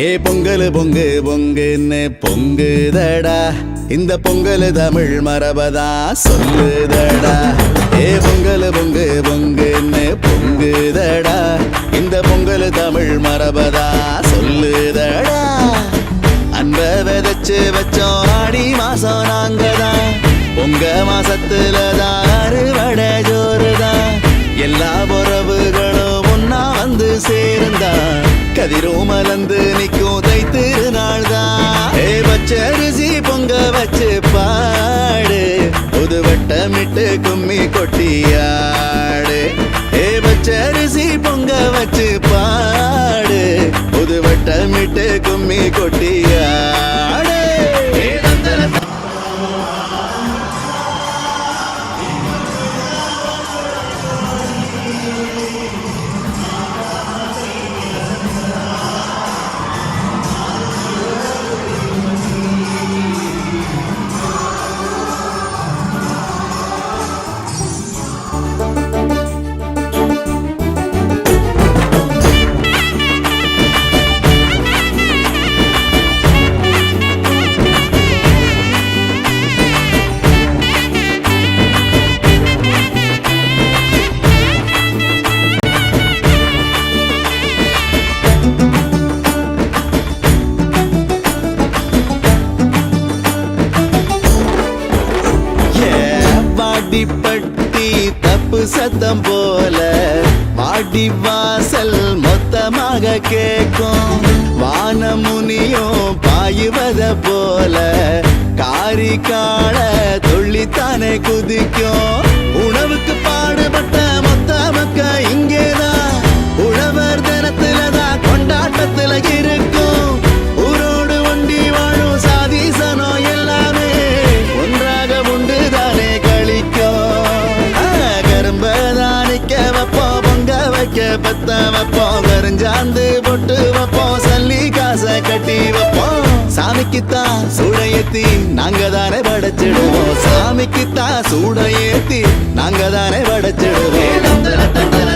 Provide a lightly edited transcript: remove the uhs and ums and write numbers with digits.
ஏ பொங்கல் பொங்கு பொங்குன்னு பொங்குதடா, இந்த பொங்கல் தமிழ் மரபதா சொல்லுதடா. ஏ பொங்கல் பொங்கு பொங்குன்னு பொங்குதடா, இந்த பொங்கல் தமிழ் மரபதா சொல்லுதடா. அன்ப விதைச்சு வச்சோம் ஆடி மாசம் நாங்கதான், பொங்க மாசத்துலதான் அறுவடை ஜோறுதான். எல்லா உறவுகளும் ஒன்னா வந்து சேர்ந்தா கதிரும் மலர்ந்து நிக்கும் தைத்திருநாள் தான். ஏ பச்சரிசி பொங்க வச்சு பாடு, புது வட்டமிட்டு கும்மி கொட்டியாடு. ஏ பச்சரிசி பொங்க வச்சு பாடு, புது வட்டமிட்டு கும்மி கொட்டியாடு. பட்டி தப்பு சத்தம் போல வாடி வாசல் மொத்தமாக கேட்கும். வானமுனியும் பாயுவத போல காரி காண துள்ளித்தானே குதிக்கும். உணவுக்கு பாடுபட்ட மொத்த மக்க இங்கேதான் உழவர் தினத்துலதான் கொண்டாட்டத்துல இருக்கும். ஊரோடு ஒண்டி வாழும் சாதிசனோ எல்லாமே ஒன்றாக உண்டுதானே பத்த வைப்போம், கருஞ்சாந்து பொட்டு வைப்போம், சல்லி காசை கட்டி வைப்போம். சாமிக்குத்தான் சூடையேத்தி நாங்க தானே படைச்சிடுவோம், சாமிக்குத்தான் சூடையேத்தி நாங்க தானே படைச்சிடுவோம்.